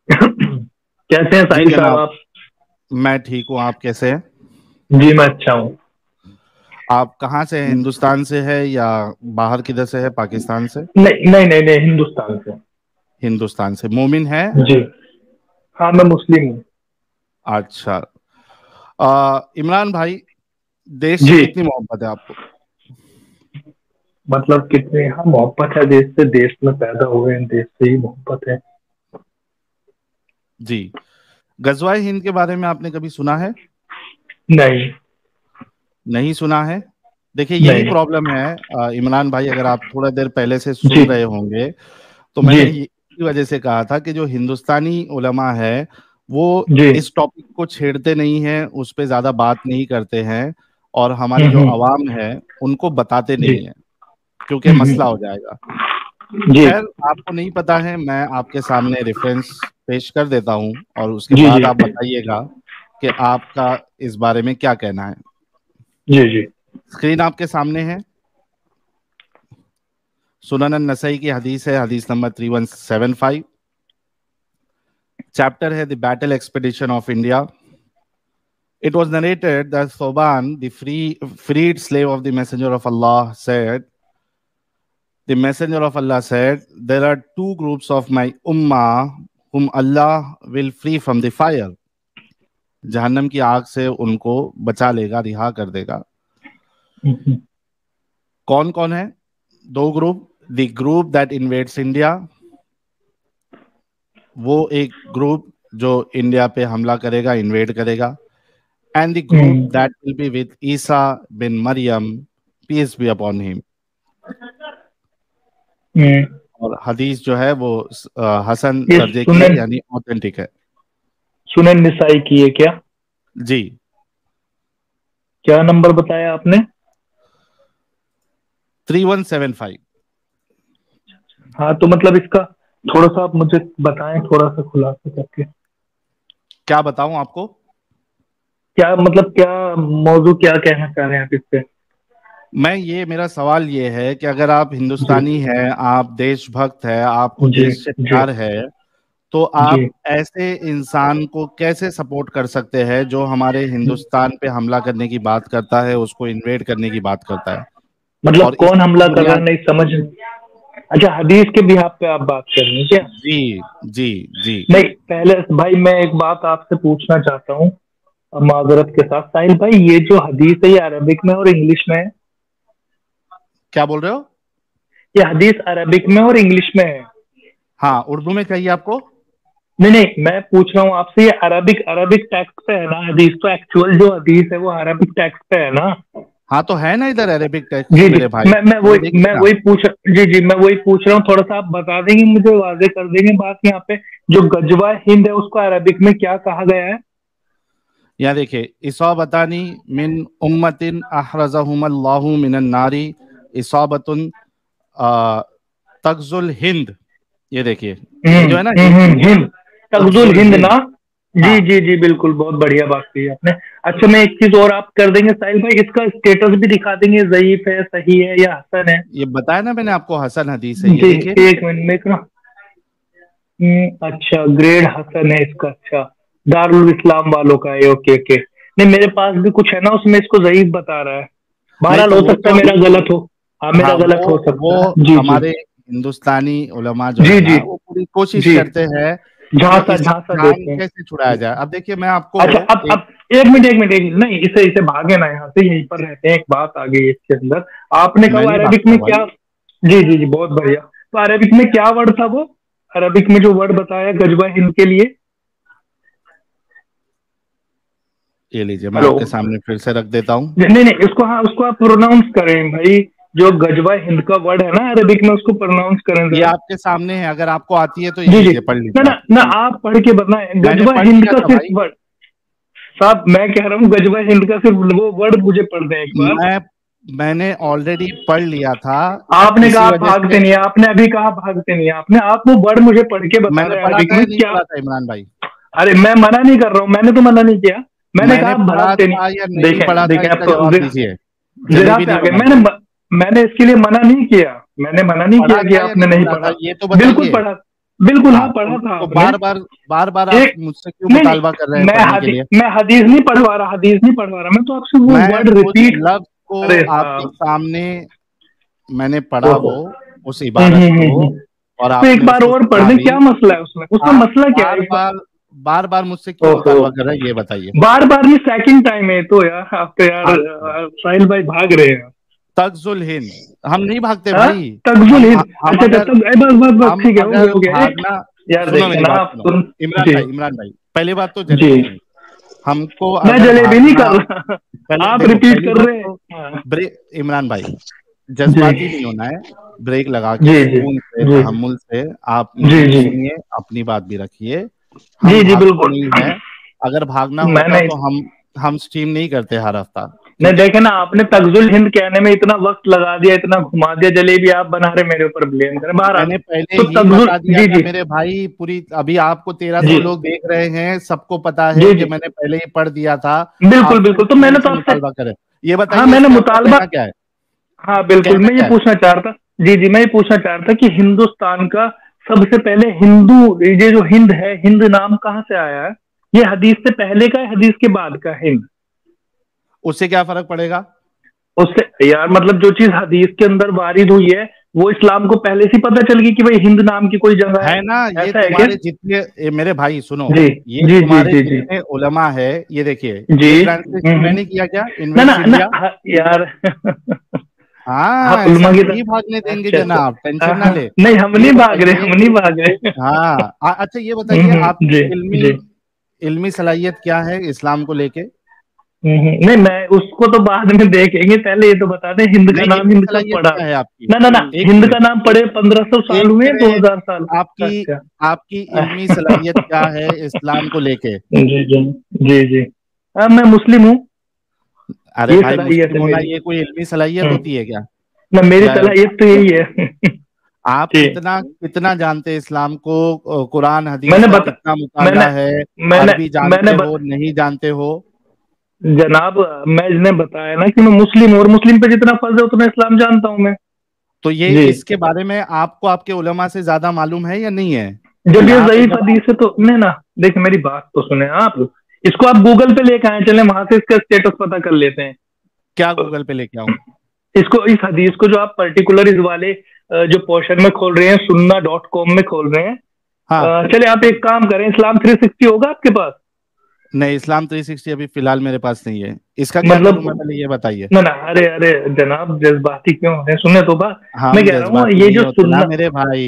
कैसे हैं जी साहिल साहब जनाब, आप? मैं ठीक हूँ। आप कैसे हैं? जी मैं अच्छा हूँ। आप कहाँ से हैं? हिंदुस्तान से है या बाहर किधर से है? पाकिस्तान से? नहीं नहीं नहीं नहीं, हिंदुस्तान से। हिंदुस्तान से। मोमिन है? जी। हाँ मैं मुस्लिम हूँ। अच्छा। इमरान भाई, देश से जी। कितनी मोहब्बत है आपको? मतलब कितने, हाँ मोहब्बत है देश से, देश में पैदा हुए हैं, देश से ही मोहब्बत है। जी। गजवाए हिंद के बारे में आपने कभी सुना है? नहीं। नहीं सुना है। देखिए, यही नहीं। प्रॉब्लम है। इमरान भाई, अगर आप थोड़ा देर पहले से जी। सुन रहे होंगे तो जी। मैंने इसी वजह से कहा था कि जो हिंदुस्तानी उलमा है वो जी। इस टॉपिक को छेड़ते नहीं हैं, उस पे ज्यादा बात नहीं करते हैं, और हमारी जो हम्म। आवाम है उनको बताते जी। नहीं है, क्योंकि मसला हो जाएगा। जी। खैर, आपको नहीं पता है, मैं आपके सामने रेफरेंस पेश कर देता हूं और उसके जी। बाद जी। आप बताइएगा कि आपका इस बारे में क्या कहना है। जी। जी। स्क्रीन आपके सामने है। सुनन नसई की हदीस है, हदीस नंबर 3175। चैप्टर है the battle expedition of India. It was narrated that Thoban, the freed slave of the Messenger of Allah, said, the Messenger of Allah said, there are two groups of my ummah whom Allah will free from the fire. जहन्नम की आग से उनको बचा लेगा, रिहा कर देगा। हम्म। कौन कौन है? दो group. The group that invades India, वो एक ग्रुप जो इंडिया पे हमला करेगा, इन्वेड करेगा। And the group hmm. That will be with Isa bin Maryam, peace be upon him. Hmm. और हदीस जो है वो हसन ये दर्जे की है, सुनन, यानी ऑथेंटिक है। सुनन निसाई की है क्या? जी। क्या नंबर बताया आपने? 3175। हाँ तो मतलब इसका थोड़ा सा आप मुझे बताएं, थोड़ा सा खुलासा करके। क्या बताऊं आपको? क्या मतलब, क्या मौजू, क्या कहना चाह रहे हैं आप इस पे? मेरा सवाल ये है कि अगर आप जी। हिंदुस्तानी हैं, आप देशभक्त है, आपको जी। देश से जी। प्यार है, तो जी। आप ऐसे इंसान को कैसे सपोर्ट कर सकते हैं जो हमारे हिंदुस्तान पे हमला करने की बात करता है, उसको इन्वेड करने की बात करता है? मतलब और कौन इसी की हमला कर रहा है, बुनियाद। नहीं समझ। अच्छा, हदीस के बिहाफ पे आप बात कर रहे हैं क्या? जी जी जी। नहीं, पहले भाई मैं एक बात आपसे पूछना चाहता हूँ, माजरत के साथ साहिल भाई, ये जो हदीस है ये अरबिक में और इंग्लिश में है? क्या बोल रहे हो? ये हदीस अरबिक में और इंग्लिश में है? हाँ, उर्दू में चाहिए आपको? नहीं नहीं, मैं पूछ रहा हूँ आपसे, ये अरबिक अरबिक टेक्स्ट पे है ना हदीस? तो एक्चुअल जो हदीस है वो अरबिक टेक्स्ट पे है ना? हाँ, तो है ना इधर अरेबिक टेक्स्ट जी जी। मेरे भाई, मैं ये वही देखिए मैं ना। वही पूछ जी जी, मैं वही पूछ रहा हूँ, थोड़ा सा आप बता देंगे मुझे, वाजे कर देंगे बात यहाँ पे। जो गजवा हिंद है उसको अरबिक में क्या कहा गया है? यहाँ देखिए, इसाबतानी मिन उम्मतिन अहरजहुमल्लाहु मिनन नारी, इसाबतुन आ, तगजुल हिंद। ये देखिए, ये जो है ना हिंद, हिंद। तगजुल तगजुल हिंद ना? हिंद। जी हाँ, जी जी, बिल्कुल, बहुत बढ़िया बात की आपने। अच्छा, मैं एक चीज और आप कर देंगे साहिल भाई, इसका स्टेटस भी दिखा देंगे, ज़ईफ है, सही है या हसन है? ये बताया ना मैंने आपको, हसन हदीस है, ये जी। देखिए। एक मिनट में ना। अच्छा, ग्रेड हसन है इसका, अच्छा। दारुल इस्लाम वालों का है, ओके ओके। नहीं, मेरे पास भी कुछ है ना, उसमें इसको ज़ईफ बता रहा है। नहीं बहरहाल तो हो वो सकता है तो, मेरा गलत हो। हाँ, मेरा हाँ, गलत हो वो सकता है, जी जी। हमारे हिंदुस्तानी उलमा जो है जी ना, जी। वो पूरी कोशिश जी। करते हैं कि झांसा इसकी झांसा जान देते हैं। कैसे छुड़ाया जाए। अब देखिए, मैं आपको अच्छा, एक। अब एक मिनट एक मिनट एक मिनट, नहीं इसे इसे भागे ना यहाँ से, यहीं पर रहते हैं, एक बात आ गई है इसके अंदर। आपने मैं कहा नहीं अरबिक भागता में हूँ भाई। क्या? जी जी जी, बहुत बढ़िया। तो अरबिक में क्या वर्ड था वो? अरबिक में जो वर्ड बताया गजवा हिंद के लिए? ये लीजिए, मैं हेलो। आपके सामने फिर से रख देता हूँ। नहीं नहीं, उसको, हाँ उसको आप प्रोनाउंस करें भाई। जो गजवा हिंद का वर्ड है ना अरबिक में, उसको प्रोनाउंस करें ये जरा। आपके सामने है, अगर आपको आती है तो ये जी जी। लीजिए, पढ़ ना लीजिए ना आप। ना, आप पढ़ के बताएं मैंने गजवा पढ़ हिंद लिया का था सिर्फ भाई। वर्ड। साहब मैं कह रहा हूँ गजवा हिंद का सिर्फ वो वर्ड मुझे पढ़ दें एक बार। मैं मैंने ऑलरेडी पढ़ लिया था, आपने कहा इसी आप वजह भागते से। नहीं, आपने अभी कहा भागते नहीं, आपने, आप वो वर्ड मुझे पढ़ के बता मैंने रहे हैं पढ़ा अरबिक था में या नहीं क्या? पढ़ा था इमरान भाई? अरे मैं मना नहीं कर रहा हूँ, मैंने तो मना नहीं किया। मैंने कहा मैंने आप पढ़ा भागते नहीं। था या नहीं देखें पढ़ा था, देखें, अब इसका तो जवाब दीजिए। जिरा जलेबी पे नहीं आ गए। बनाइए। मैंने इसके लिए मना नहीं किया। मैंने मना नहीं पढ़ा किया कि था या आपने नहीं नहीं पढ़ा पढ़ा। था, ये तो बिल्कुल बताइए। पढ़ा। बिल्कुल हाँ, पढ़ा था तो आपने। बार बार आप मुझसे क्यों नहीं मुतालबा कर रहे हैं पढ़ने के लिए? मैं हदीस नहीं पढ़वा रहा, हदीस नहीं पढ़वा रहा, मैं तो आपसे वो मैं वर्ड उस रिपीट। लफ्ज को अरे आपके साहब, सामने मैंने पढ़ा, ओहो, वो उस इबारत को, और तो एक आपने बार उसको और सुना पढ़ दें, भी। क्या मसला है उसमें, उसमें आप मसला क्या है बार एक बार। बार बार बार मुझसे क्यों ओहो, मुतालबा कर रहे हैं, ये बताइए। बार बार नहीं, सेकंड टाइम है तो यार, आप तो यार अच्छा, साहिल भाई भाग रहे हैं। तगजुल हिंद, हम नहीं भागते हाँ, भाई। तकजुल हिंद, हम अच्छा अच्छा, अगर तब बस बस बस, हम ठीक है, अगर हो गया एक। भागना, यार सुनो देखे मेरी ना बात आप सुनो। सुन। इमरान जी भाई, इमरान भाई, पहली बात तो जी, जलेबी नहीं, हमको मैं अगर जलेबी नहीं भागना, कर रहा, पहले आप देखो, रिपीट पहली कर बात रहे हैं। तो हाँ, ब्रेक, इमरान भाई, जी जज्बाती नहीं होना है, ब्रेक लगा के जी जी सुकून से जी तहम्मुल से आप जी मेरी भी जी सुनिए, अपनी बात भी रखिए। जी हम जी भागते बिल्कुल। नहीं है, अगर भागना मैं होता नहीं, तो हम स्ट्रीम नहीं करते हर हफ्ता, नहीं ठीक है? देखे ना, आपने तकजुल हिंद कहने में इतना वक्त लगा दिया, इतना घुमा दिया, जलेबी आप बना रहे, मेरे ऊपर ब्लेम करें बहरहाल। मैंने पहले तो ही तकजुल, बता दिया जी था जी मेरे भाई, पूरी अभी आपको जी 1300 लोग देख रहे हैं, सबको पता है जी कि जी, मैंने पहले ही पढ़ दिया था। बिल्कुल आप फिर बिल्कुल, तो क्यों मैंने मुझसे तो आपसे, मुतालबा करें? ये हाँ बताइए, मैंने इसमें आपका मुतालबा, कहना क्या है? हाँ बिल्कुल, कहना मैं ये क्या है? पूछना चाह रहा था। जी जी, मैं ये पूछना चाह रहा था कि हिंदुस्तान का सबसे पहले हिंदू, ये जो हिंद है, हिंद नाम कहाँ से आया है? ये हदीस से पहले का है, हदीस के बाद का हिंद? उससे क्या फर्क पड़ेगा? उससे यार, मतलब जो चीज हदीस के अंदर वारिद हुई है, वो इस्लाम को पहले से ही पता चल गई कि भाई हिंद नाम की कोई जगह है, है ना, ये ऐसा है क्या? तुम्हारे जितने, मेरे भाई सुनो, जी ये जी जी तुम्हारे जी जी जितने उलमा है, ये देखिए, जी, ये ट्रांसलेशन मैंने किया क्या, ना ना इन्वेस्ट ना, इंडिया। हाँ, यार हाँ, आप ऐसा उलमा की हम नहीं भागने देंगे अच्छा अच्छा, जनाब, टेंशन हाँ ना हाँ, ले। नहीं हम ये नहीं भाग रहे, बताइए, हम नहीं भाग रहे। हाँ, अच्छा ये बताइए, आपकी जी इल्मी जी, इल्मी सलाहियत क्या है इस्लाम को लेके? नहीं मैं उसको तो बाद में देखेंगे, पहले ये तो बता दें हिंद का नहीं, नाम इल्मी हिंद कब सलाहियत पड़ा? क्या है आपकी? ना ना ना, एक हिंद का मिनट, नाम पड़े 1500 साल एक हुए, मिनट, 2000 साल? आपकी अच्छा, आपकी इल्मी सलाहियत क्या है इस्लाम को लेके? जी जी जी जी, हाँ मैं मुस्लिम हूँ, अरे ये भाई, सलाहियत मुस्लिम है होना मेरी। ये कोई इल्मी सलाहियत होती है क्या? ना मेरी या सलाहियत तो यही है। आप जी, कितना कितना जानते हैं इस्लाम को, कुरान हदीस मैंने का बता कितना मैंने मुताला है? मैंने अरबी मैंने जानते हो, नहीं जानते हो? जनाब, मैंने बताया ना कि मैं मुस्लिम हूँ, और मुस्लिम पे जितना फर्ज है उतना इस्लाम जानता हूँ मैं। तो ये जी, इसके बारे में आपको आपके उलमा से ज्यादा मालूम है या नहीं है? जब ये यहाँ पे ज़ईफ़ जब हदीस है तो नहीं ना, देखिए मेरी बात तो सुने आप, इसको आप गूगल पे लेके आए, चले वहां से इसका स्टेटस पता कर लेते हैं। क्या गूगल पे लेके आऊं? इसको, इस हदीस को जो आप पर्टिकुलर इस वाले जो पोर्शन में खोल रहे हैं, sunna.com में खोल रहे हैं, हाँ, चले आप एक काम करें, इस्लाम 360 होगा आपके पास? नहीं, इस्लाम 360 अभी फिलहाल मेरे पास नहीं है, इसका क्या करूं मैं, मतलब, पहले ये बताइए। ना ना, अरे अरे जनाब, जज्बाती क्यों है, सुने तो बात। मैं हम कह रहा हूँ जज्बाती ये नहीं जो होते ना सुन्ना, मेरे भाई।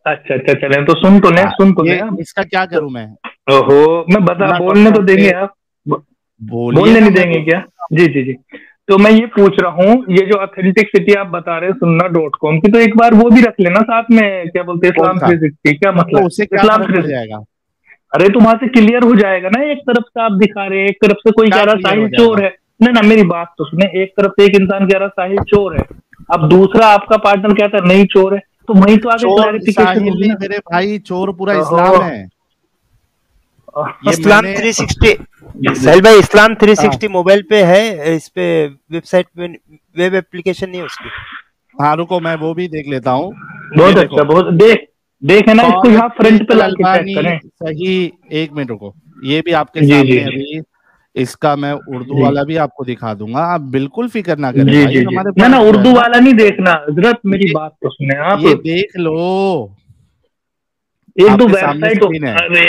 अच्छा अच्छा, चले तो सुन तो लें, हाँ, सुन तो ये लें आप। इसका क्या तो करूं मैं? ओहो, मैं बता, इतना बोलने वक्त तो देंगे आपके, आप, बोलिए बोलने ना, नहीं मैं देंगे तो। क्या? जी जी जी, तो मैं ये पूछ रहा हूँ, ये जो ऑथेंटिक सिटी आप बता रहे हैं sunna.com की, तो एक बार वो भी रख लेना साथ में, क्या बोलते हैं, कौन इस्लाम सा? 360, क्या मसला तो है उससे क्या इस्लाम फर्क पड़ 360? जाएगा? अरे तो वहां से क्लियर हो जाएगा ना, एक तरफ से आप दिखा रहे हैं, एक तरफ से कोई कह क्या रहा क्लियर साहिल हो चोर जाएगा? है। ना ना, मेरी बात तो सुने, एक तरफ से एक इंसान कह रहा साहिल चोर है, अब दूसरा आपका पार्टनर कहता है नहीं चोर है, तो वहीं तो आगे चोर क्लैरिफिकेशन साहिल होगी नहीं ना। मेरे भाई, चोर पूरा ओहो, इस्लाम है। ये इस्लाम मैंने, 360, साहिल भाई इस्लाम हाँ 360 मोबाइल पे है, इस पे वेबसाइट पे वेब एप्लीकेशन नहीं है उसकी। हाँ, रुको मैं वो भी देख लेता हूँ। ये बहुत अच्छा, देखो, बहुत देख है ना, इसको कौल यहाँ फ्रंट पे शेख अल लाके चेक अलबानी करें। सही। एक मिनट रुको, ये भी आपके जी जी सामने अभी, इसका मैं उर्दू जी वाला भी आपको दिखा दूंगा, आप बिल्कुल फिक्र ना करें जी भाई, जी जी, हमारे ना ना, पास जो है उर्दू ना, वाला नहीं देखना हजरत, मेरी ये बात तो सुने आप, ये देख लो, एक दो आपके सामने वेबसाइट हो, स्क्रीन है। अरे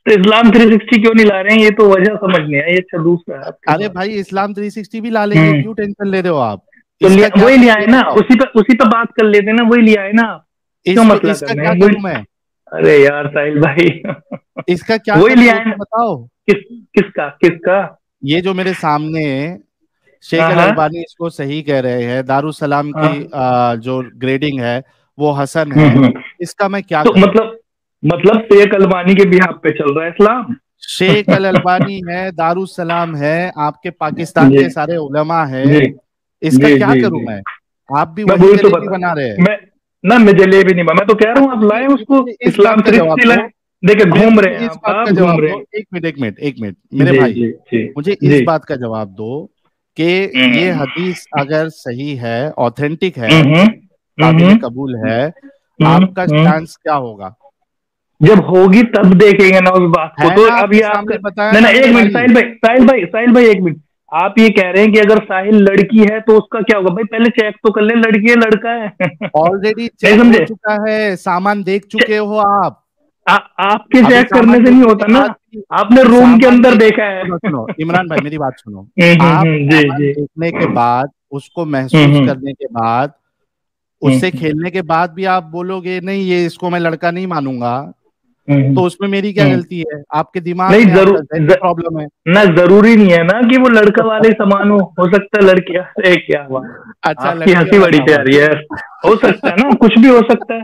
तो इस्लाम 360 क्यों नहीं ला रहे हैं, ये तो वजह समझ नहीं आई। अच्छा, दूसरा है आपके अरे पास? भाई, इस्लाम 360 भी ला लेंगे, हम्म, क्यों टेंशन ले रहे हो आप? तो इसका क्या वही ले करूं आए ये ना, बताओ, उसी पे बात कर लेते ना, वही ले आए ना आप, क्यों मसला इसका करना क्या है करूं वही। मैं? अरे यार साहिल भाई, इसका क्या वही करूं ले वो आए ना। तो बताओ। किस किसका किसका? ये जो मेरे सामने शेख हाँ अल हाँ अलबानी इसको सही कह रहे हैं, दारुसलाम की हाँ, जो ग्रेडिंग है वो हसन है, हम्म। इसका मैं क्या तो करूं? मतलब शेख अलबानी के भी पे चल रहा है इस्लाम? शेख अल अलबानी है, दारुसलाम है, आपके पाकिस्तान जी के सारे उलमा है, जी इसका जी क्या जी करूं जी, मैं? आप भी मैं वही वही तो जलेबी बता, बना रहे हैं। मैं ना, मैं जलेबी नहीं, मैं तो कह रहा हूँ अच्छा, आप लाए उसको, मुझे इस बात इस्लाम का जवाब 360 दो, लाए। देखिए मैं घूम मुझे रहे हैं इस आप बात का आप घूम जवाब रहे दो, हैं। एक मिनट एक मिनट एक मिनट मेरे जी भाई, जी जी मुझे जी, इस बात का जवाब दो कि ये हम्म हदीस अगर सही है, ऑथेंटिक है, हम्म काबिल हम्म कबूल है, आपका स्टैंस क्या होगा? जब होगी तब देखेंगे ना उस बात को। तो अब ये आपका बताया ना, एक मिनट साहिल भाई एक मिनट। आप ये कह रहे हैं कि अगर साहिल लड़की है तो उसका क्या होगा? भाई पहले चेक तो कर ले, लड़की है लड़का है। ऑलरेडी चेक हो चुका है, सामान देख चुके हो आप। आपके चेक करने से नहीं होता ना, आपने रूम के अंदर देखा है। सुनो इमरान भाई, मेरी बात सुनो। आप सामान देखने के बाद, उसको महसूस करने के बाद, उससे खेलने के बाद भी आप बोलोगे नहीं ये इसको मैं लड़का नहीं मानूंगा, तो उसमें मेरी क्या गलती है? आपके दिमाग में प्रॉब्लम है ना। जरूरी नहीं है ना कि वो लड़का वाले समान हो सकता है लड़कियां। क्या हुआ? अच्छा, आपकी हंसी बड़ी प्यारी है। हो सकता है ना, कुछ भी हो सकता है।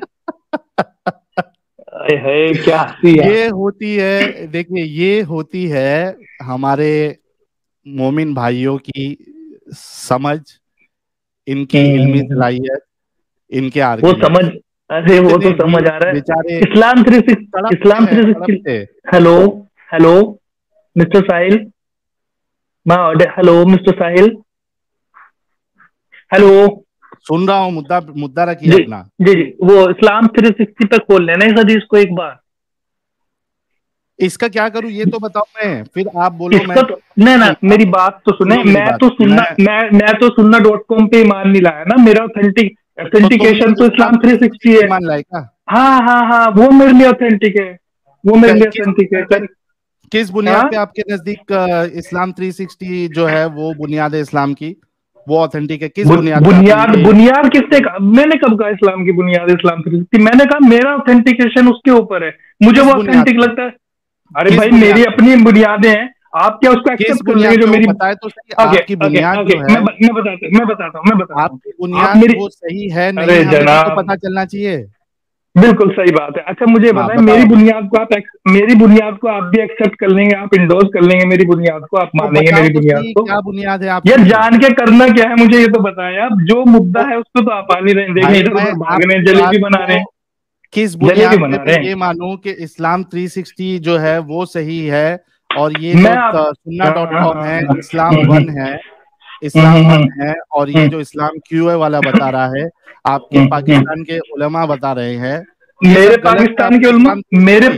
है क्या हंसी है? ये होती है, देखिए ये होती है हमारे मोमिन भाइयों की समझ, इनकी इल्मी सलाहियत, इनके वो समझ, अरे वो तो समझ आ रहा है। बेचारे इस्लाम 360। हेलो हेलो मिस्टर साहिल, हेलो मिस्टर साहिल, हेलो। सुन रहा हूँ, मुद्दा रखिए अपना। जी जी, वो इस्लाम 360 पे खोल लेना इस हदीस को एक बार। इसका क्या करूं ये तो बताओ, मैं फिर आप बोलो। मैं तो ना मेरी बात तो सुने। मैं तो सुन्ना.com पे ईमान नहीं लाया ना। मेरा ऑथेंटिकेशन तो इस्लाम 360 है। ईमान लाए का? हाँ, वो मेरे लिए ऑथेंटिक है, वो मेरे लिए ऑथेंटिक है। किस बुनियाद पे आपके नजदीक इस्लाम 360 जो है वो बुनियाद है इस्लाम की, वो ऑथेंटिक है? किस बुनियाद किसने कहा? मैंने कब कहा इस्लाम की बुनियाद इस्लाम 360? मैंने कहा मेरा ऑथेंटिकेशन उसके ऊपर है, मुझे वो ऑथेंटिक लगता है। अरे भाई मेरी अपनी बुनियादें हैं, आप क्या उसको एक्सेप्ट कर लेंगे जो मेरी बताए? तो सही, आपकी बुनियाद जो है, मैं बताता हूँ आपकी बुनियाद वो सही है नहीं, हमें तो पता चलना चाहिए। बिल्कुल सही बात है। अच्छा मुझे बताएं, मेरी बुनियाद को आप भी एक्सेप्ट कर लेंगे, आप इंडोर्स कर लेंगे मेरी बुनियाद को, आप मानेंगे मेरी बुनियाद को? क्या बुनियाद है आपकी? यार जान के करना क्या है मुझे ये तो बताएं आप। जो मुद्दा है उसको तो आप आ नहीं रहे, देखें इधर उधर भाग रहे हैं, जलेबी बना रहे हैं। किस बुनियाद पे ये मानूं कि इस्लाम 360 जो है वो सही है, और ये जो सुन्ना.com है, इस्लाम 1 है, इस्लाम 1 है, और ये जो इस्लाम QA वाला बता रहा है, आपके पाकिस्तान के उलमा बता रहे हैं। मेरे पाकिस्तान के उलमा, मेरे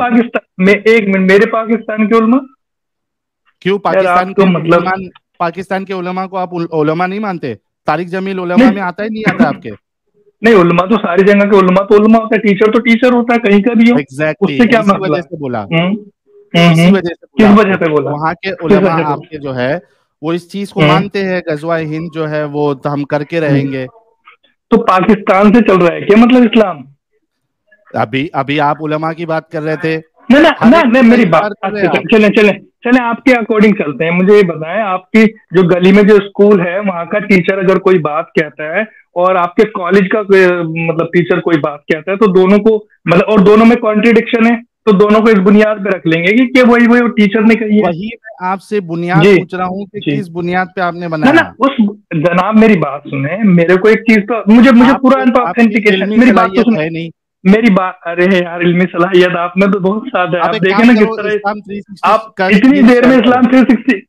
पाकिस्तान के उलमा क्यों? पाकिस्तान के उलमा को आप उलमा नहीं मानते? तारिक जमील उलमा में आता है नहीं आता आपके? नहीं, उलमा तो सारी जगह के उलमा तो उलमा होता है, टीचर तो टीचर होता है, कहीं का भी हो। एग्जैक्टली, उससे क्या इसी मतलब? वजह से बोला, इसी वजह से किस वजह से बोला? वहाँ के उलमा आपके जो है वो इस चीज को मानते हैं, गजवा हिंद जो है वो हम करके रहेंगे। तो पाकिस्तान से चल रहा है क्या मतलब इस्लाम? अभी आप उलमा की बात कर रहे थे। ना मेरी बात, चले आपके अकॉर्डिंग चलते हैं। मुझे ये बताएं, आपकी जो गली में जो स्कूल है वहां का टीचर अगर कोई बात कहता है और आपके कॉलेज का मतलब टीचर कोई बात कहता है, तो दोनों को मतलब, और दोनों में कॉन्ट्रिडिक्शन है, तो दोनों को इस बुनियाद पे रख लेंगे कि वही टीचर ने कही है। वही मैं आपसे बुनियाद पूछ रहा हूँ कि किस बुनियाद पे आपने बनाया? ना उस जनाब मेरी बात सुने, मेरे को एक चीज तो मुझे पूरा ऑथेंटिकेशन, मेरी बात तो सुने नहीं। मेरी बात, अरे यार इल्मी सलाहियत आप में तो बहुत सादा है। आप देखें ना किस तरह आप इतनी देर में इस्लाम 360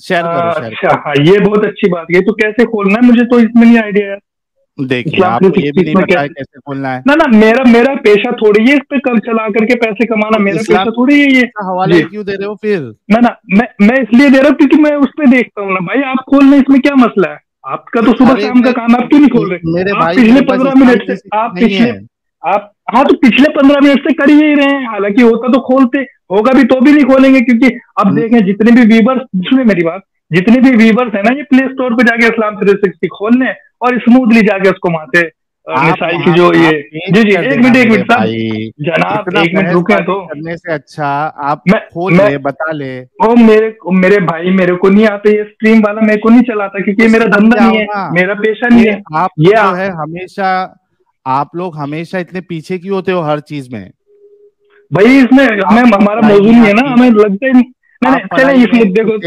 शेयर करो। अच्छा हाँ, ये बहुत अच्छी बात है। तो कैसे खोलना है मुझे तो इसमें नहीं आइडिया यार। देखिए आपको ये भी नहीं पता है कैसे खोलना है। ना मेरा पेशा थोड़ी है इस पे कल चला करके पैसे कमाना, मेरा पेशा थोड़ी है ये। हवाले क्यों दे रहे हो फिर? ना मैं इसलिए दे रहा हूँ क्योंकि मैं उसमें देखता हूँ ना भाई। आप खोलने इसमें क्या मसला है? आपका तो सुबह शाम का काम, आप क्यों नहीं खोल रहे? मेरे भाई पिछले 15 मिनट से आप हाँ तो पिछले 15 मिनट से कर ही रहे हैं। हालांकि होता तो खोलते, होगा भी तो भी नहीं खोलेंगे, क्योंकि अब देखें जितने भी वीवर्स, सुने मेरी बात, जितने भी वीवर्स है ना ये प्ले स्टोर पे जाके इस्लाम 360 खोलने और स्मूथली जाके उसको मारते मिसाइल की जो ये। जी एक मिनट साहब, जनाब एक मिनट रुके तो। करने से अच्छा आप खोल ले, बता ले। ओ मेरे भाई, मेरे को नहीं आता ये स्ट्रीम वाला, मेरे को नहीं चलाता क्योंकि मेरा धंधा नहीं है, मेरा पेशा नहीं है। आप जो है हमेशा, आप लोग हमेशा इतने पीछे क्यों होते हो हर चीज में? भाई इसमें हमें हमारा मौजूद नहीं है ना, हमें लगता ही नहीं। चले इस मुद्दे को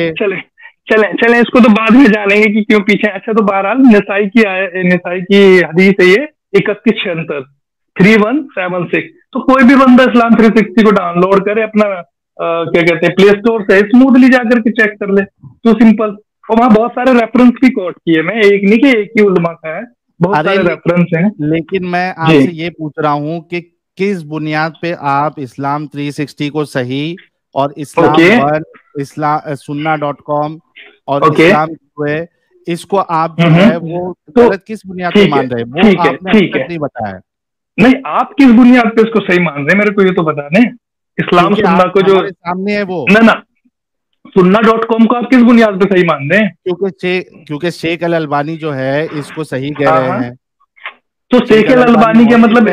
चले इसको तो बाद में जानेंगे कि क्यों पीछे। अच्छा तो बहरहाल नसाई की हदीस है ये 3176 3176। तो कोई भी बंदा इस्लाम 360 को डाउनलोड करे अपना क्या कहते हैं प्ले स्टोर से, स्मूथली जाकर के चेक कर ले, तो सिंपल। और वहां बहुत सारे रेफरेंस भी कोट किए, मैं एक नहीं कि एक ही उलमा का है, बहुत सारे रेफरेंस हैं। लेकिन मैं आपसे ये पूछ रहा हूँ कि किस बुनियाद पे आप इस्लाम 360 को सही और इस्लाम वन, इस्लाम sunnah.com और इस्लाम जो है इसको आप जो है वो गलत किस बुनियाद पे मान रहे हैं, वो आपने अभी तक नहीं बताया। नहीं, आप किस बुनियाद पे इसको सही मान रहे हैं, मेरे को ये तो बता दें। इस्लाम सुन्ना को जो सामने है वो ना sunnah.com को आप किस बुनियाद पे सही मान रहे हैं? क्योंकि शेख अल अलबानी जो है इसको सही कह रहे हैं। तो शेख अल अलबानी के मतलब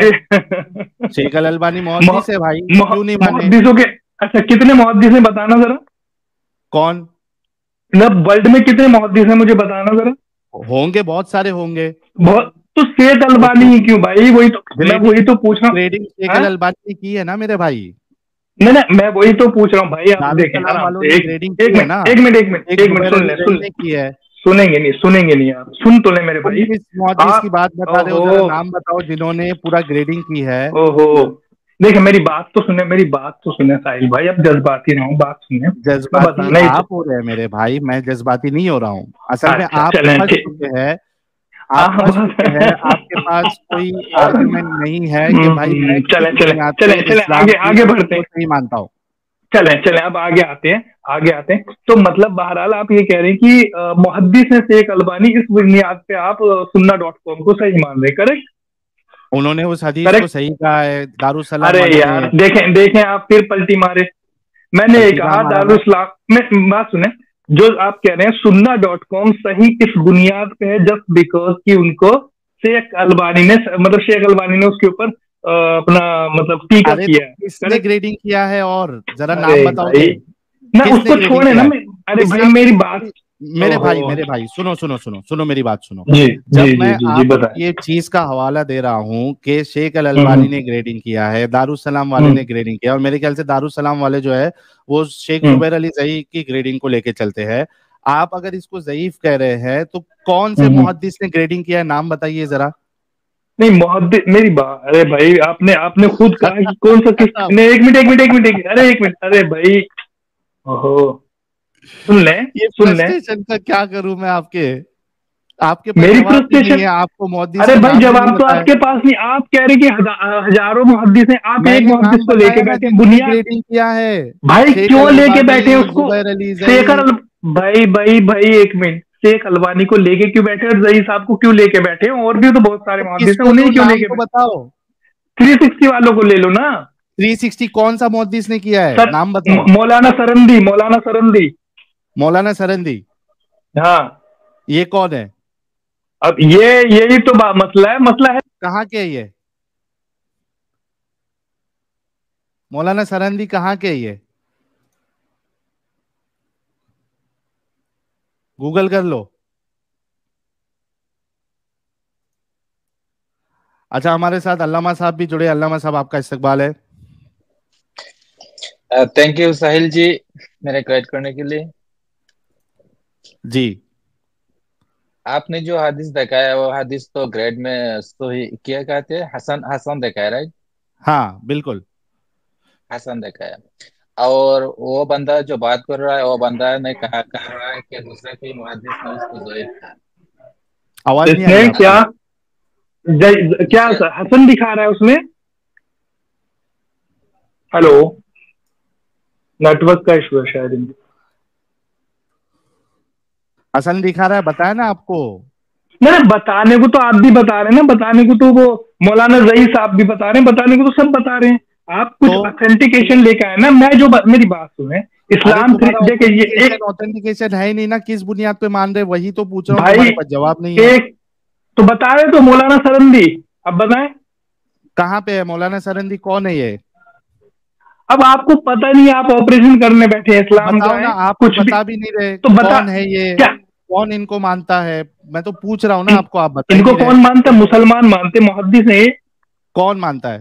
शेख अल अलबानी मुहद्दिस है भाई, क्यों नहीं माने? मुहद्दिसों के अच्छा कितने मुहद्दिस हैं बताना जरा। कौन? मतलब वर्ल्ड में कितने मुहद्दिस हैं मुझे बताना जरा। होंगे, बहुत सारे होंगे। बहुत। तो शेख अलबानी ही क्यों भाई? वही तो पूछ रहा हूँ। ग्रेडिंग शेख अल अलबानी ने की है ना मेरे भाई। नहीं, मैं वही तो पूछ रहा हूँ भाई। आप देखें एक मिनट सुनेंगे नहीं आप, सुन तो ले मेरे भाई। मुहद्दिस की बात बता रहे हो, नाम बताओ जिन्होंने पूरा ग्रेडिंग की है। ओहो, देखिए मेरी बात तो सुने साहिल भाई, अब जज्बाती ना हो, बात सुने। जज्बाती आप हो रहे हैं मेरे भाई, मैं जज्बाती नहीं हो रहा हूँ। असल में आप फंस चुके हैं, आपके पास कोई आर्गुमेंट नहीं है कि भाई चले आगे बढ़ते हैं। नहीं मानता हूँ। चले अब आगे आते हैं। तो मतलब बहरहाल आप ये कह रहे हैं कि मुहद्दिस है शेख अलबानी, इस बुनियाद पे आप sunnah.com को सही मान रहे, करेक्ट? उन्होंने उस हदीस को सही कहा है दारुसलाम। अरे यार देखें आप फिर पलटी मारे। मैंने कहा दारुसलाम में, बात सुने, जो आप कह रहे हैं sunnah.com सही किस बुनियाद पे है, जस्ट बिकॉज कि उनको शेख अलबानी ने उसके ऊपर अपना मतलब टीका किया है। किसने ग्रेडिंग किया है? और जरा नाम बताओ ना, उसको छोड़े ना। अरे भाई मेरी बात, मेरे भाई सुनो मेरी बात सुनो। जब मैं आपको ये चीज का हवाला दे रहा हूँ कि शेख अल अलबानी ने ग्रेडिंग किया है, दारुसलाम वाले ने ग्रेडिंग किया, और मेरे ख्याल से दारुसलाम वाले जो है वो शेख जुबैर अली ज़ई की ग्रेडिंग को लेके चलते हैं। आप अगर इसको ज़ईफ कह रहे हैं तो कौन से मुहद्दिस ने ग्रेडिंग किया है, नाम बताइए जरा। नहीं मुहद्दिस, मेरी बात, अरे भाई आपने खुद कहा कि कौन सा किस ने, एक मिनट, अरे भाई, ओहो, सुन ले का क्या करूं मैं आपके मेरी फ्रस्ट्रेशन है, आपको मुहद्दिस। अरे भाई जवाब तो आपके पास नहीं, आप कह रहे कि हजारों मुहद्दिस हैं, आप एक मुहद्दिस को लेके बैठे, बुनियाद ग्रेडिंग किया है भाई, क्यों लेके बैठे उसको? भाई एक मिनट, शेख अलबानी को लेके क्यों बैठे और ज़ई साहब को क्यों लेके बैठे? और भी तो बहुत सारे मुहद्दिस हैं, उन्हें क्यों लेके बताओ? 360 वालों को ले लो ना। 360 कौन सा मुहद्दिस ने किया है, नाम बताओ। मौलाना सरंदी। हाँ, ये कौन है? अब यही तो मसला है। कहाँ के ये मौलाना सरंदी, कहाँ के ये? गूगल कर लो। अच्छा, हमारे साथ अल्लामा साहब भी जुड़े। अल्लामा साहब, आपका इस्तकबाल है। थैंक यू साहिल जी मेरे गाइड करने के लिए। जी, आपने जो हदीस दिखाया वो हदीस तो ग्रेड में तो ही क्या कहते हैं, हसन दिखाया, राइट? हाँ बिल्कुल हसन दिखाया। और वो बंदा जो बात कर रहा है वो बंदा ने कहा रहा है कि दूसरे कोई मुहद्दिस ने उसको ज़ईफ कहा। आवाज नहीं आ रही। क्या हसन दिखा रहा है उसमें? हेलो, नेटवर्क का इशू है शायद। हसन दिखा रहा है, बताया ना आपको। नहीं, बताने को तो आप भी बता रहे हैं ना, बताने को तो वो मौलाना ज़ई साहब भी बता रहे हैं, बताने को तो सब बता रहे हैं। आप कुछ ऑथेंटिकेशन लेके आए ना। मैं जो मेरी बात सुने, इस्लाम देखिए ये एक ऑथेंटिकेशन है ही नहीं ना, किस बुनियाद पे मान रहे, वही तो पूछ रहा हूँ, तुम्हारे पास जवाब नहीं है। एक तो बता रहे तो मौलाना सरंदी, अब बताएं कहाँ पे है मौलाना सरंदी, कौन है ये? अब आपको पता नहीं, आप ऑपरेशन करने बैठे हैं इस्लाम का, आप कुछ बता भी नहीं रहे तो कौन है ये, क्या कौन इनको मानता है? मैं तो पूछ रहा हूँ ना आपको, आप बताइए। इनको कौन मानता है? मुसलमान मानते, मुहद्दिस है। कौन मानता है?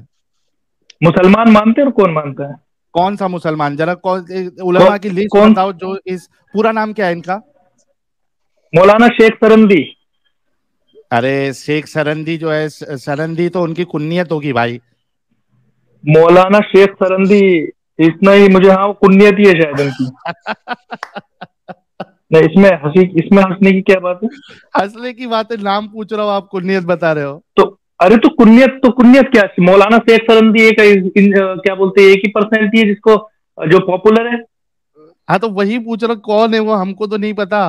मुसलमान मानते हैं। और कौन मानता है? कौन सा मुसलमान? जरा उलमा की लिस्ट बताओ। जो इस पूरा नाम क्या है इनका? मौलाना शेख सरंदी। अरे शेख सरंदी जो है, सरंदी तो उनकी कुन्नियत होगी भाई। मौलाना शेख सरंदी, इतना ही मुझे, हाँ कुन्नियत ही है शायद उनकी। नहीं, इसमें हंसने की क्या बात है? हंसने की बात है, नाम पूछ रहा हूँ, आप कुन्नियत बता रहे हो। तो अरे तो कुन्नियत क्या? मौलाना शेख सरंदी एक क्या बोलते हैं, एक ही पर्सनैलिटी है जिसको जो पॉपुलर है। हाँ तो वही पूछ रहा हूँ, कौन है वो, हमको तो नहीं पता।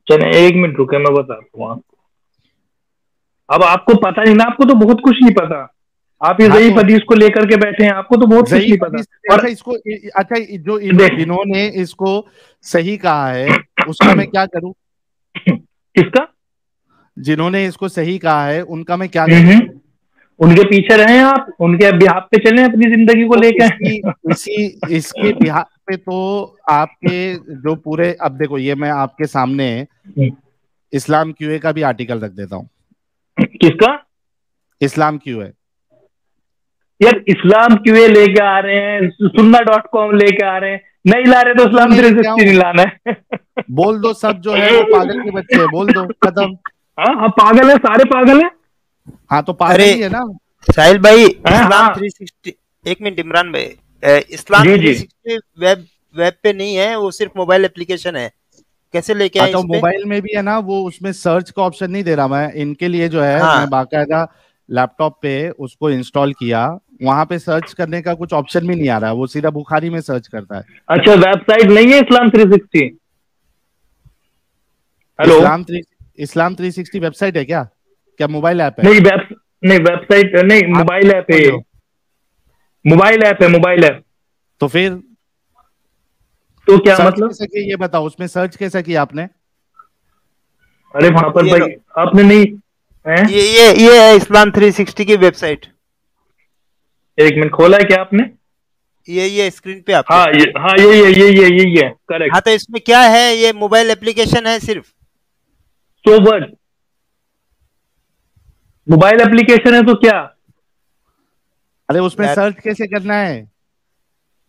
चले 1 मिनट रुके, मैं बताता हूँ आपको। अब आपको पता नहीं ना, आपको तो बहुत कुछ नहीं पता। आप ये हाँ ज़ईफ तो हदीस को लेकर के बैठे हैं, आपको तो बहुत कुछ नहीं ज़ईफ पता। हदीस, और अच्छा इसको, अच्छा जो देख इन्होंने इसको सही कहा है उसका मैं क्या करूं? किसका? जिन्होंने इसको सही कहा है उनका मैं क्या करूं? हम्म, उनके पीछे रहे आप, उनके बिहाफ पे चले अपनी जिंदगी को तो लेकर। इसके बिहार पे तो आपके जो पूरे, अब देखो ये मैं आपके सामने इस्लाम क्यूए का भी आर्टिकल रख देता हूँ। किसका? इस्लाम क्यूए। यार इस्लाम क्यों लेके आ रहे हैं, सुन्ना.com लेके आ रहे हैं, नहीं ला रहे तो क्यों इस्लाम नहीं लेके 360 आऊं? नहीं लाना है। बोल दो, सब जो है वो पागल के बच्चे हैं, बोल दो, खत्म। हाँ हाँ, पागल है, सारे पागल है। हाँ तो पागल अरे ही है ना। साहिल भाई, हाँ इस्लाम हाँ 360, एक मिनट इमरान भाई, इस्लाम जी जी। 360 वेब पे नहीं है, वो सिर्फ मोबाइल एप्लीकेशन है। कैसे लेके आए अच्छा इस पे? मोबाइल में भी है ना, वो उसमें सर्च का ऑप्शन नहीं दे रहा। मैं इनके लिए जो है, हाँ मैं बाकायदा लैपटॉप पे उसको इंस्टॉल किया, वहां पे सर्च करने का कुछ ऑप्शन भी नहीं आ रहा, वो सीधा बुखारी में सर्च करता है। अच्छा, वेबसाइट नहीं है इस्लाम 360? हेलो? इस्लाम 360 वेबसाइट है क्या? क्या मोबाइल ऐप है? नहीं नहीं, वेबसाइट नहीं, आप मोबाइल ऐप है बोल ये। रहे हो? मोबाइल ऐप है, मोबाइल ऐप। तो फिर तो क्या सर्च मतलब? कैसे किया ये बताओ, उसमें सर्च कैसे किया आपने? अरे वहां पर ये लो, भाई आपने नहीं है? ये है इस्लाम 360 की वेबसाइट। 1 मिनट, खोला है क्या आपने? ये स्क्रीन पे आपके। हाँ हाँ, यही है, हाँ करेक्ट। तो इसमें क्या है, ये मोबाइल एप्लीकेशन है सिर्फ। सो व्हाट, मोबाइल एप्लीकेशन है तो क्या? अरे उसमें यार सर्च कैसे करना है?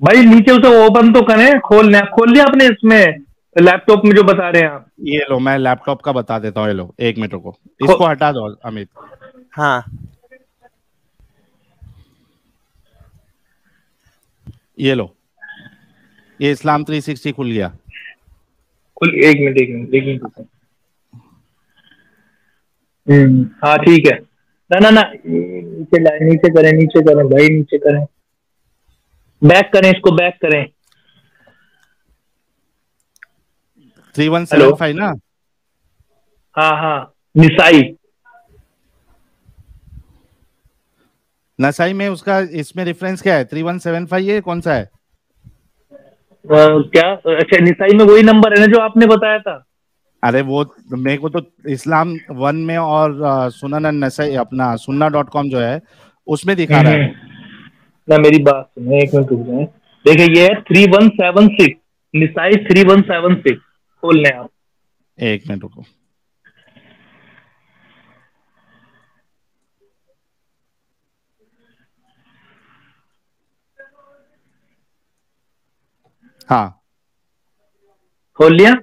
भाई नीचे उसे ओपन तो करें, खोल लिया आपने इसमें लैपटॉप में जो बता रहे हैं आप? ये लो, मैं लैपटॉप का बता देता हूँ, ये लो 1 मिनट को, खो, इसको हटा दो अमित। हाँ ये लो, ये इस्लाम 360 खुल गया। 1 मिनट। हाँ ठीक है। ना नीचे करें भाई, नीचे करें, बैक करें, इसको बैक करें। हेलो? 3175 ना? हाँ हाँ, निसाई। नसाई में उसका, इसमें रेफरेंस क्या है? 3175, ये कौन सा है? क्या? अच्छा, निसाई में वही नंबर है ना जो आपने बताया था? अरे वो मेरे को तो इस्लाम 1 में और सुनन नसाई, अपना सुन्ना.com जो है उसमें दिखा रहा है वो। ना मेरी बात सुनो, 1 मिनट रुक जाए। देखिए ये है 3176, निसाई 3176, खोल लें आप। 1 मिनट रुको। हाँ खोल लिया?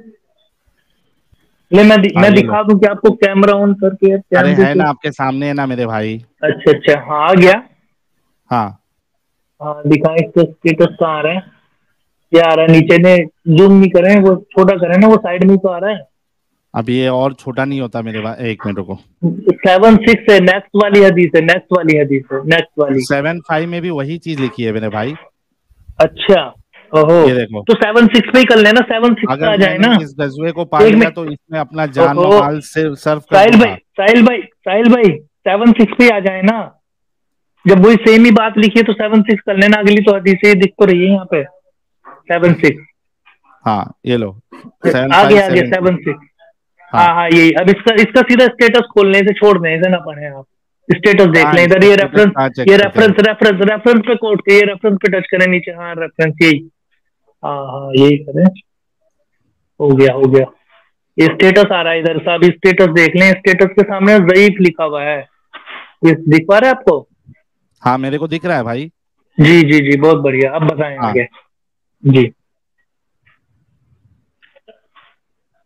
ले हाँ, मैं ये लो। दिखा दूं कि आपको, कैमरा ऑन करके अरे कैमरे है से? ना, आपके सामने है ना मेरे भाई। अच्छा अच्छा, हाँ आ गया। हाँ हाँ दिखाएं, इसका स्टेटस कहाँ आ रहा है? क्या आ रहा है नीचे ने? जूम नहीं करें, वो छोटा करें ना, वो साइड में तो आ रहा है। अब ये और छोटा नहीं होता मेरे भाई, 1 मिनट रुको। 76 है, नेक्स्ट वाली हदीस है, नेक्स्ट वाली। 75 में भी वही चीज लिखी है मेरे भाई। अच्छा, ओहो। ये देखो, तो 76 पे ही कर लेना, 76 पे अगर आ जाए मैंने ना। इस गजवे को पा एक लिया मिनट, तो इसमें अपना जान व ओहो, माल से सर्व कर साहिल भाई दूंगा। साहिल भाई 76 पे आ जाए ना। जब वही सेम ही बात लिखी है तो 76 कर लेना, अगली तो हदीसें दिख तो रही है यहाँ पे, 76। हाँ ये लो, आ गया 7576। 76। हाँ हाँ, हाँ, यही। अब इसका इसका सीधा स्टेटस खोलने से छोड़ दें, इसे ना पढ़े आप। स्टेटस देख कहाँ लें है इधर, इसका ये स्टेटस, रेफरेंस, कहाँ चेक ये करते हैं? रेफरेंस पे कोड के, ये रेफरेंस पे टच करें नीचे, हाँ रेफरेंस यही। हाँ हाँ, यही करें। हो गया। ये स्टेटस आ रहा है इधर, सब स्टेटस देख लें। स्टेटस के सामने ज़ईफ लिखा हुआ है, ये दिख पा रहा है आपको? हाँ मेरे को दिख रहा है भाई। जी, बहुत बढ़िया। अब बताएं हाँ आगे। जी,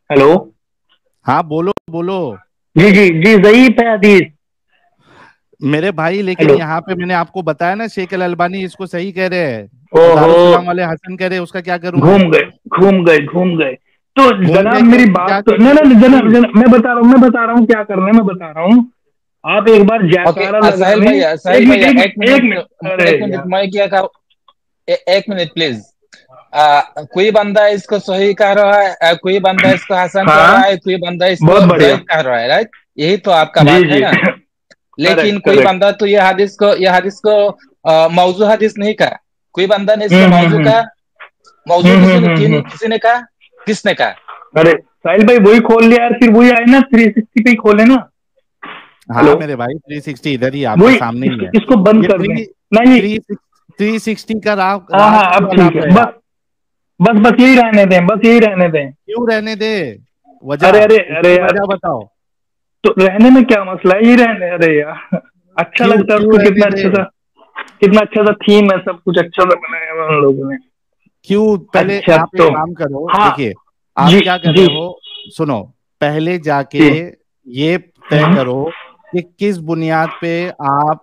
हेलो? हाँ, बोलो बोलो। जी, ज़ईफ है हदीस। मेरे भाई लेकिन हेलो? यहाँ पे मैंने आपको बताया ना, शेख अल अलबानी इसको सही कह रहे हैं और ओहो, दारुसलाम वाले हसन कह रहे हैं, उसका क्या करूं मैं? घूम गए। तो जनाब मेरी बात तो ना ना जनाब मैं बता रहा हूँ क्या करना है, मैं बता रहा हूँ। आप एक बार जयकारा लगा साहिल लें। भैया, एक मिनट मैं क्या कहूँ, एक मिनट प्लीज। कोई बंदा इसको सही कह रहा है, कोई बंदा इसको हसन कह रहा है, कोई बंदा इसको ज़ईफ कह रहा है, राइट? यही तो आपका बात है ना। लेकिन कोई बंदा तो ये हदीस को मौजू हदीस नहीं कहा। कोई बंदा ने इसको मौजू कहा। मौजू किसी ने कहा, किसने कहा? अरे साहिल भाई वही खोल लिया यार, फिर वही आए ना 360 पे ही खोले ना। हाँ मेरे भाई 360 इधर ही आपके सामने ही है। इसको बंद कर दें। नहीं 360 का राह। हाँ अब ठीक है, बस यही रहने दें, बस यही रहने दें। क्यों रहने दे? वजह? अरे वजह बताओ। तो रहने में क्या मसला है, ये रहने। अरे यार अच्छा लगता है उसको, कितना अच्छा सा थीम है, सब कुछ अच्छा सा बनाया हुआ हम लोगों ने। क्यों? पहले अच्छा, आप एक काम करो। देखिए आप क्या कर रहे हो, सुनो। पहले जाके ये तय करो कि किस बुनियाद पे आप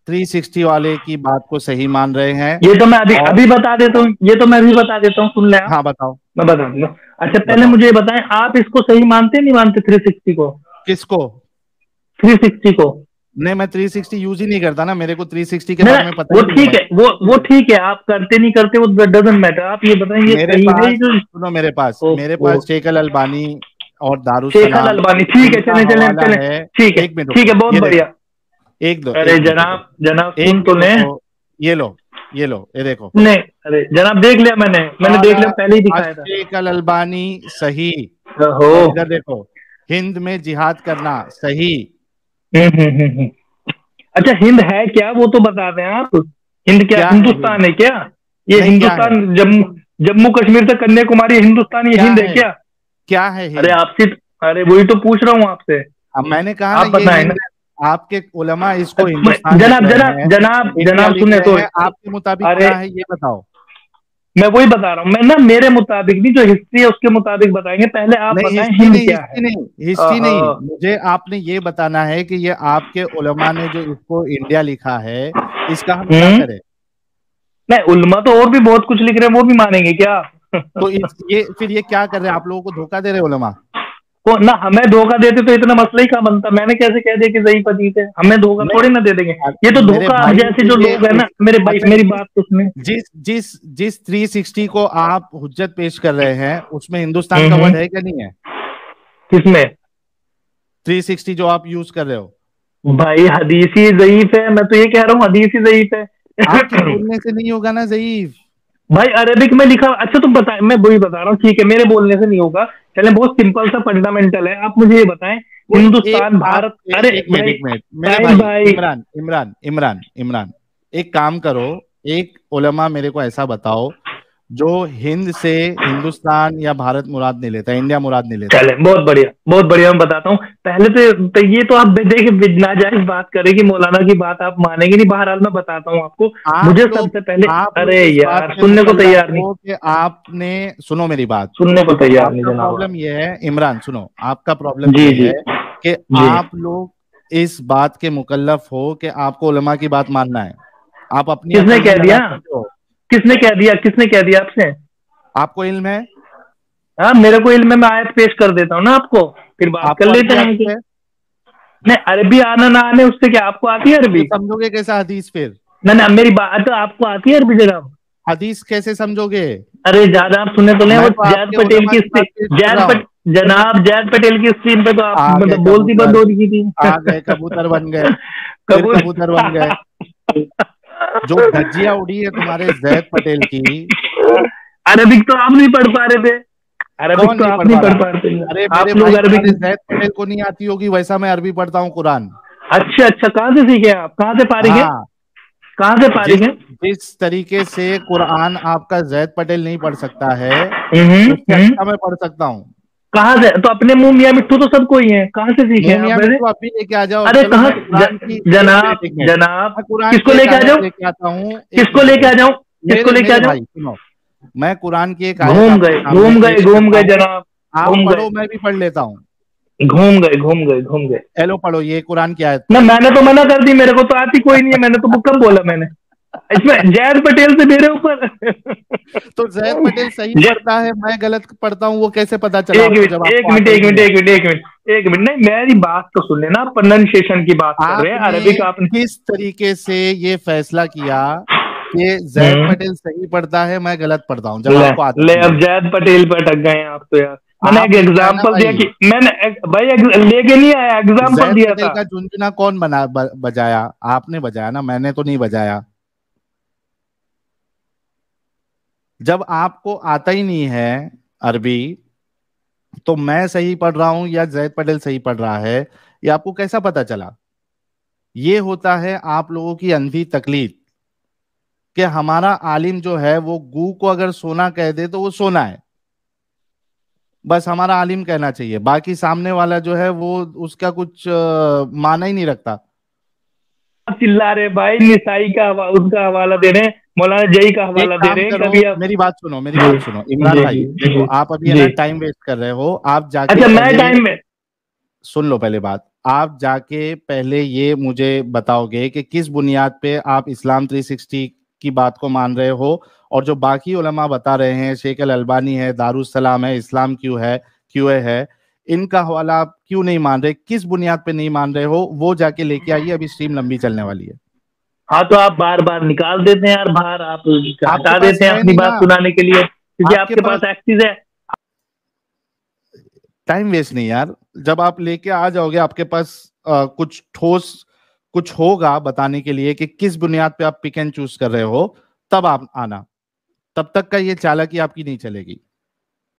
360 वाले की बात को सही मान रहे हैं। ये तो मैं अभी बता देता हूँ, सुन ले आप। हाँ बताओ। मैं बता दूंगा। अच्छा पहले मुझे ये बताएं, आप इसको सही मानते नहीं मानते 360 को? किसको? 360 को? नहीं मैं 360 यूज ही नहीं करता ना, मेरे को 360 के बारे में पता वो ठीक है, वो ठीक है, आप करते नहीं करते वो डजंट मैटर। आप ये बताएं ये सही है जो? सुनो मेरे पास शेख अल अलबानी और शेख अल अलबानी, ठीक है, चले ठीक है, बहुत बढ़िया। अरे जनाब सुन तो ले। ये लो ये देखो। नहीं अरे जनाब देख लिया मैंने देख लिया, पहले ही दिखाया था। शेख अल अलबानी सही हो। इधर देखो, हिंद में जिहाद करना सही। अच्छा हिंद है क्या, वो तो बता दें आप। हिंद क्या हिंदुस्तान है क्या? ये हिंदुस्तान जम्मू कश्मीर से कन्याकुमारी हिंदुस्तान, ये हिंद है क्या है? अरे आपसे, अरे वही तो पूछ रहा हूँ आपसे। अब मैंने कहा आप बताएं ना। आपके उलमा इसको हिंदुस्तान जनाब सुने तो आपके मुताबिक क्या है ये बताओ। मैं वही बता रहा हूँ, मैं ना मेरे मुताबिक नहीं, जो हिस्ट्री है उसके मुताबिक बताएंगे। पहले आप बताएं हिंद क्या है। हिस्ट्री नहीं, मुझे आपने ये बताना है कि ये आपके उलमा ने जो इसको इंडिया लिखा है, इसका हम क्या करें? नहीं उलमा तो और भी बहुत कुछ लिख रहे हैं, वो भी मानेंगे क्या? तो फिर ये क्या कर रहे हैं? आप लोगों को धोखा दे रहे उलमा को ना। हमें धोखा देते तो इतना मसला ही क्या बनता? मैंने कैसे कह दिया कि ज़ईफ हदीस है? हमें धोखा थोड़ी ना दे देंगे। ये तो धोखा जैसे जो लोग है ना, मेरी बात तो सुने। जिस 360 को आप हुज्जत पेश कर रहे हैं उसमें हिंदुस्तान का वर्ड है क्या नहीं है? किसमें? 360 जो आप यूज कर रहे हो भाई हदीस ही ज़ईफ है, मैं तो ये कह रहा हूँ हदीस ही ज़ईफ है। आपके बोलने से नहीं होगा ना ज़ईफ भाई, अरेबिक में लिखा। अच्छा तुम बताएं, मैं वही बता रहा हूँ, ठीक है मेरे बोलने से नहीं होगा। चले बहुत सिंपल सा फंडामेंटल है, आप मुझे ये बताएं हिंदुस्तान भारत। अरे एक मिनट मेरे भाई इमरान एक काम करो, एक उलमा मेरे को ऐसा बताओ जो हिंद से हिंदुस्तान या भारत मुराद नहीं लेता, इंडिया मुराद नहीं लेता। चले बहुत बढ़िया मैं बताता हूँ। पहले तो ये तो आप देखिए नाजायज बात करेंगे, मौलाना की बात आप मानेंगे नहीं। बहरहाल मैं बताता हूँ आपको। मुझे सबसे पहले, अरे यार सुनने को तैयार नहीं कि आपने सुनो मेरी बात, सुनने को तैयार नहीं। प्रॉब्लम ये है इमरान, सुनो आपका प्रॉब्लम ये है कि आप लोग इस बात के मुकल्लफ हो कि आपको उलमा की बात मानना है। आप अपनी किसने कह दिया आपसे? आपको इल्म है? हाँ मेरे को इल्म है, मैं आयत पेश कर देता हूँ ना आपको, फिर बात कर लेते हैं। नहीं अरबी आना ना आने उससे क्या, आपको आती है अरबी? तो समझोगे कैसा हदीस फिर? ना मेरी बात तो आपको आती है अरबी जनाब? हदीस कैसे समझोगे? अरे ज्यादा आप सुने तो नहीं, वो जैद पटेल की जैद पटेल की स्क्रीन पे तो आप मतलब बोलती बंद हो रही थी। कबूतर बन गए जो धज्जियां उड़ी है तुम्हारे जैद पटेल की। अरबिक तो आप नहीं पढ़ पा रहे थे, अरबिक तो आप नहीं पढ़ पा रहे थे। अरे आप लोग अरबिक जैद पटेल को नहीं आती होगी, वैसा मैं अरबी पढ़ता हूँ कुरान। अच्छा कहाँ से सीखे आप? कहाँ से फारिग है? कहाँ से फारिग है? जिस तरीके से कुरान आपका जैद पटेल नहीं पढ़ सकता है, मैं पढ़ सकता हूँ। कहाँ से? तो अपने मुंह मियाँ मिट्ठू तो सबको ही है, कहाँ से सीखे आप? अभी लेके आ जाओ। अरे कहाँ जनाब किसको लेके आ जाओ? किसको लेके आ जाऊँ? किसको लेके आ जाऊँ? सुनो मैं कुरान की एक घूम गए जनाब, आप पढ़ो मैं भी पढ़ लेता हूँ। घूम गए। हेलो पढ़ो ये कुरान की आयत। ना मैंने तो मना कर दी, मेरे को तो आती कोई नहीं है। मैंने तो कब बोला मैंने? इसमें जैद पटेल से मेरे ऊपर तो जैद पटेल सही पढ़ता है, मैं गलत पढ़ता हूँ, वो कैसे पता चला? एक मिनट, नहीं मेरी बात तो सुन लेना, प्रोनाउंसिएशन की बात कर रहे हैं, अरबिक आपने किस तरीके से ये फैसला किया कि जैद पटेल सही पढ़ता है, मैं गलत पढ़ता हूँ? जब आपको अब जैद पटेल पे अटक गए आप तो यार। मैंने एक एग्जाम्पल दिया कि मैंने भाई लेके नहीं आया, एग्जाम्पल दिया था। का झुनझुना कौन बजाया? आपने बजाया ना, मैंने तो नहीं बजाया। जब आपको आता ही नहीं है अरबी, तो मैं सही पढ़ रहा हूं या जैद पटेल सही पढ़ रहा है, ये आपको कैसा पता चला? ये होता है आप लोगों की अंधी तकलीफ कि हमारा आलिम जो है वो गू को अगर सोना कह दे तो वो सोना है, बस हमारा आलिम कहना चाहिए, बाकी सामने वाला जो है वो उसका कुछ माना ही नहीं रखता। चिल्ला रहे भाई, निसाई का उसका हवाला दे रहे हैं, मौलाना जई का हवाला दे रहे हैं। कभी आप मेरी बात सुनो, इमरान भाई, देखो आप अभी है ना टाइम वेस्ट कर रहे हो। आप जाके अच्छा मैं टाइम में सुन लो पहले बात। आप जाके पहले ये मुझे बताओगे कि किस बुनियाद पे आप इस्लाम 360 की बात को मान रहे हो, और जो बाकी उलमा बता रहे हैं, शेख अल अलबानी है, दारुस्सलाम है, इस्लाम क्यूए है, इनका हवाला आप क्यों नहीं मान रहे? किस बुनियाद पे नहीं मान रहे हो, वो जाके लेके आइए, अभी स्ट्रीम लंबी चलने वाली है। हाँ तो आप बार बार निकाल देते हैं यार बाहर, आप हटा देते हैं अपनी बात सुनाने के लिए, क्योंकि आपके पास एक्सेस है। टाइम वेस्ट नहीं यार, जब आप लेके आ जाओगे आपके पास कुछ ठोस कुछ होगा बताने के लिए कि किस बुनियाद पे आप पिक एंड चूज कर रहे हो, तब आप आना। तब तक का ये चालाकी आपकी नहीं चलेगी।